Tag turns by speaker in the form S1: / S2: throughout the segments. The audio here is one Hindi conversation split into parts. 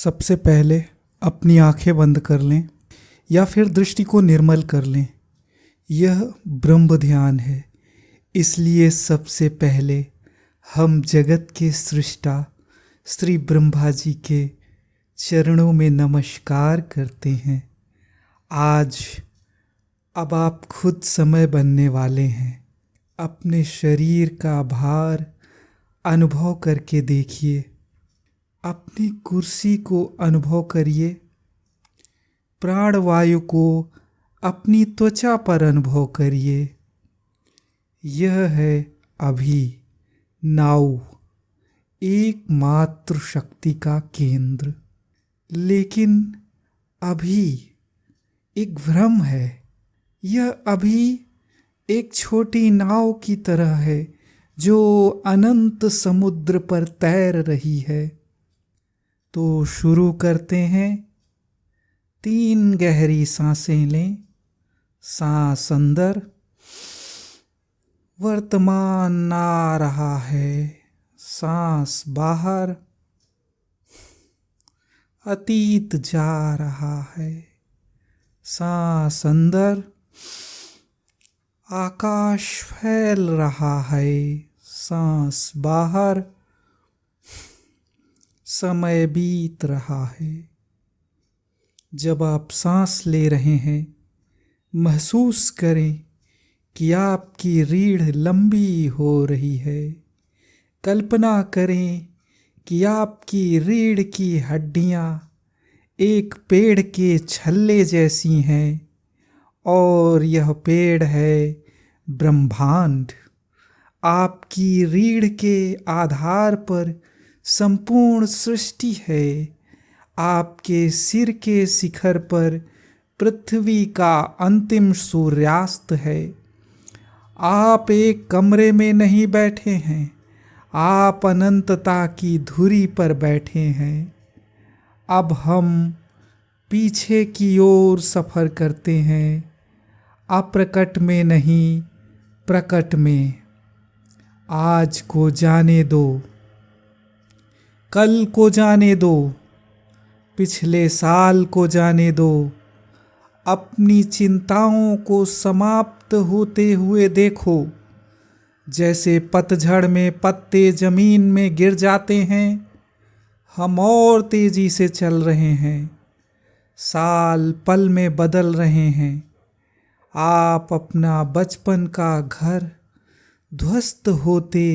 S1: सबसे पहले अपनी आंखें बंद कर लें या फिर दृष्टि को निर्मल कर लें। यह ब्रह्म ध्यान है, इसलिए सबसे पहले हम जगत के सृष्टा श्री ब्रह्मा जी के चरणों में नमस्कार करते हैं। आज अब आप खुद समय बनने वाले हैं। अपने शरीर का भार अनुभव करके देखिए। अपनी कुर्सी को अनुभव करिए। प्राणवायु को अपनी त्वचा पर अनुभव करिए। यह है अभी नाउ, एकमात्र शक्ति का केंद्र। लेकिन अभी एक भ्रम है। यह अभी एक छोटी नाव की तरह है जो अनंत समुद्र पर तैर रही है। तो शुरू करते हैं। 3 गहरी सांसें लें। सांस अंदर, वर्तमान आ रहा है। सांस बाहर, अतीत जा रहा है। सांस अंदर, आकाश फैल रहा है। सांस बाहर, समय बीत रहा है। जब आप सांस ले रहे हैं, महसूस करें कि आपकी रीढ़ लंबी हो रही है। कल्पना करें कि आपकी रीढ़ की हड्डियां एक पेड़ के छल्ले जैसी हैं और यह पेड़ है ब्रह्मांड। आपकी रीढ़ के आधार पर संपूर्ण सृष्टि है। आपके सिर के शिखर पर पृथ्वी का अंतिम सूर्यास्त है। आप एक कमरे में नहीं बैठे हैं, आप अनंतता की धुरी पर बैठे हैं। अब हम पीछे की ओर सफ़र करते हैं, अप्रकट में नहीं, प्रकट में। आज को जाने दो, कल को जाने दो, पिछले साल को जाने दो। अपनी चिंताओं को समाप्त होते हुए देखो। जैसे पतझड़ में पत्ते जमीन में गिर जाते हैं, हम और तेजी से चल रहे हैं। साल पल में बदल रहे हैं। आप अपना बचपन का घर ध्वस्त होते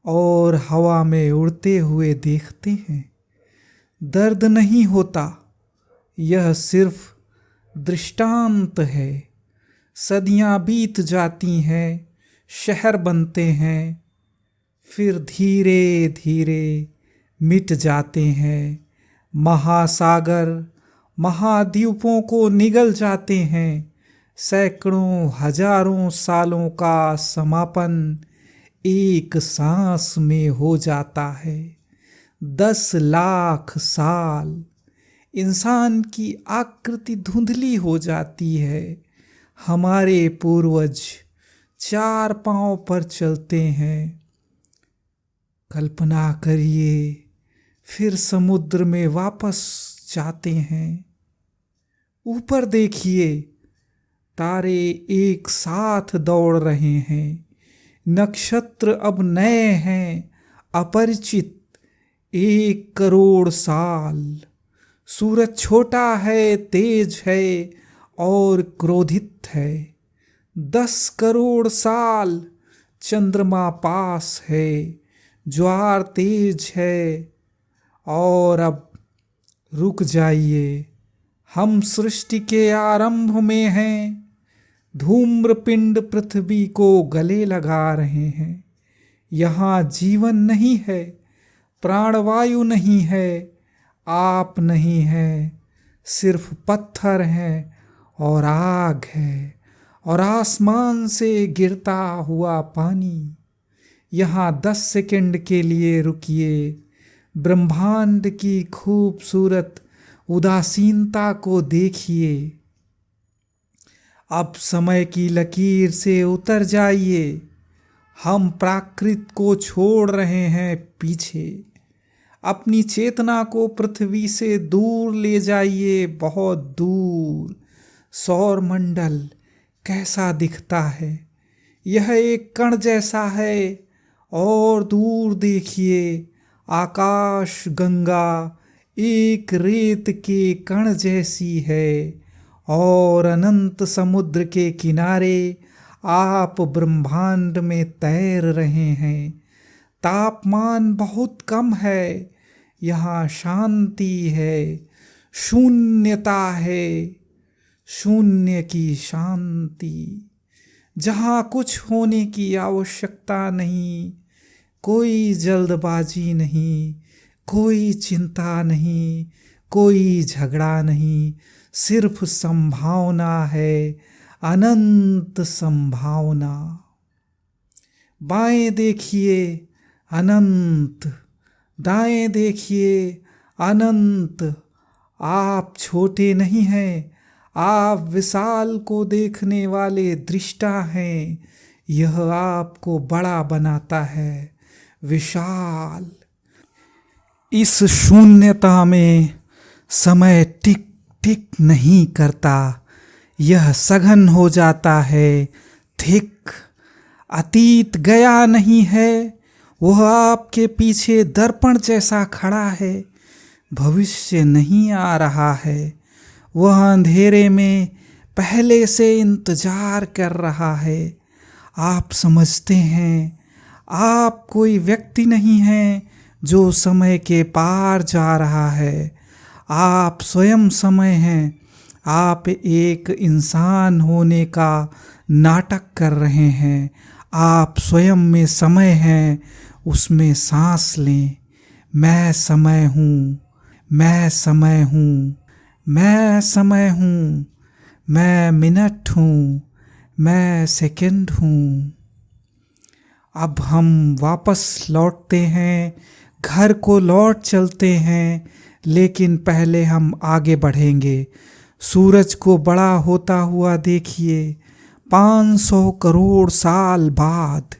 S1: और हवा में उड़ते हुए देखते हैं। दर्द नहीं होता, यह सिर्फ दृष्टांत है। सदियां बीत जाती हैं, शहर बनते हैं, फिर धीरे धीरे मिट जाते हैं। महासागर महाद्वीपों को निगल जाते हैं। सैकड़ों हजारों सालों का समापन एक सांस में हो जाता है। 10 लाख साल। इंसान की आकृति धुंधली हो जाती है। हमारे पूर्वज 4 पांव पर चलते हैं। कल्पना करिए, फिर समुद्र में वापस जाते हैं। ऊपर देखिए, तारे एक साथ दौड़ रहे हैं। नक्षत्र अब नए हैं, अपरिचित। 1 करोड़ साल। सूरज छोटा है, तेज है और क्रोधित है। 10 करोड़ साल। चंद्रमा पास है, ज्वार तेज है। और अब रुक जाइए, हम सृष्टि के आरंभ में हैं। धूम्रपिंड पृथ्वी को गले लगा रहे हैं। यहाँ जीवन नहीं है, प्राणवायु नहीं है, आप नहीं है, सिर्फ पत्थर है और आग है और आसमान से गिरता हुआ पानी। यहाँ 10 सेकंड के लिए रुकिए। ब्रह्मांड की खूबसूरत उदासीनता को देखिए। अब समय की लकीर से उतर जाइए। हम प्राकृत को छोड़ रहे हैं पीछे। अपनी चेतना को पृथ्वी से दूर ले जाइए, बहुत दूर। सौर मंडल कैसा दिखता है, यह एक कण जैसा है। और दूर देखिए, आकाश गंगा एक रेत के कण जैसी है। और अनंत समुद्र के किनारे आप ब्रह्मांड में तैर रहे हैं। तापमान बहुत कम है, यहाँ शांति है, शून्यता है, शून्य की शांति, जहाँ कुछ होने की आवश्यकता नहीं, कोई जल्दबाजी नहीं, कोई चिंता नहीं, कोई झगड़ा नहीं, सिर्फ संभावना है, अनंत संभावना। बाएं देखिए, अनंत। दाएं देखिए, अनंत। आप छोटे नहीं हैं, आप विशाल को देखने वाले दृष्टा हैं। यह आपको बड़ा बनाता है, विशाल। इस शून्यता में समय टिक टिक नहीं करता, यह सघन हो जाता है, थिक। अतीत गया नहीं है, वह आपके पीछे दर्पण जैसा खड़ा है। भविष्य नहीं आ रहा है, वह अंधेरे में पहले से इंतजार कर रहा है। आप समझते हैं, आप कोई व्यक्ति नहीं हैं जो समय के पार जा रहा है। आप स्वयं समय हैं। आप एक इंसान होने का नाटक कर रहे हैं। आप स्वयं में समय हैं, उसमें सांस लें। मैं समय हूँ, मैं समय हूँ, मैं समय हूँ, मैं मिनट हूँ, मैं सेकंड हूँ। अब हम वापस लौटते हैं, घर को लौट चलते हैं, लेकिन पहले हम आगे बढ़ेंगे। सूरज को बड़ा होता हुआ देखिए। 500 करोड़ साल बाद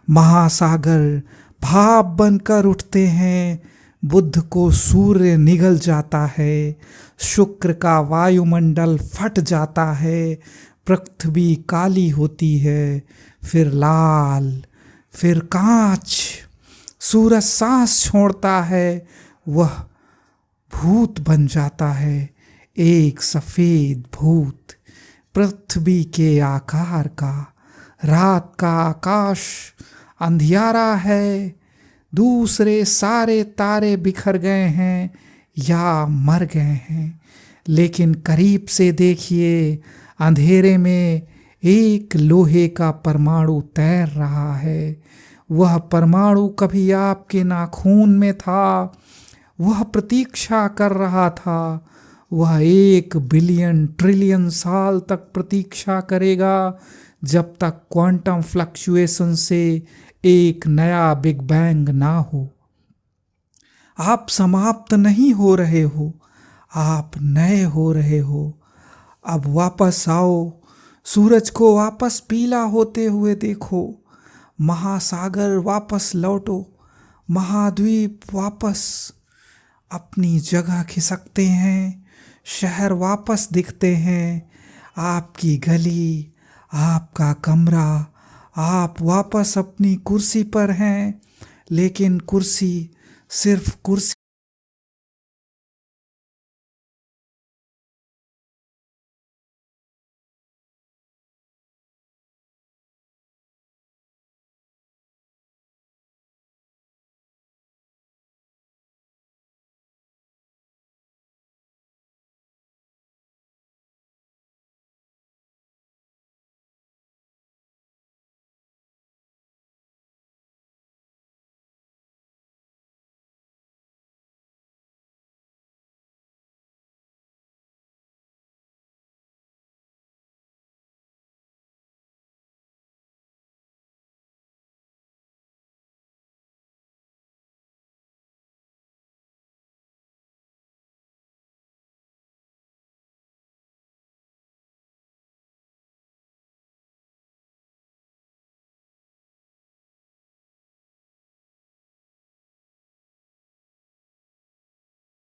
S1: महासागर भाप बनकर उठते हैं। बुध को सूर्य निगल जाता है, शुक्र का वायुमंडल फट जाता है, पृथ्वी काली होती है, फिर लाल, फिर कांच। सूरज सांस छोड़ता है, वह भूत बन जाता है, एक सफेद भूत, पृथ्वी के आकार का। रात का आकाश अंधियारा है, दूसरे सारे तारे बिखर गए हैं या मर गए हैं। लेकिन करीब से देखिए, अंधेरे में एक लोहे का परमाणु तैर रहा है। वह परमाणु कभी आपके नाखून में था, वह प्रतीक्षा कर रहा था। वह 1 बिलियन ट्रिलियन साल तक प्रतीक्षा करेगा, जब तक क्वांटम फ्लक्चुएशन से एक नया बिग बैंग ना हो। आप समाप्त नहीं हो रहे हो, आप नए हो रहे हो। अब वापस आओ, सूरज को वापस पीला होते हुए देखो, महासागर वापस लौटो, महाद्वीप वापस अपनी जगह खिसकते हैं, शहर वापस दिखते हैं, आपकी गली, आपका कमरा, आप वापस अपनी कुर्सी पर हैं। लेकिन कुर्सी सिर्फ कुर्सी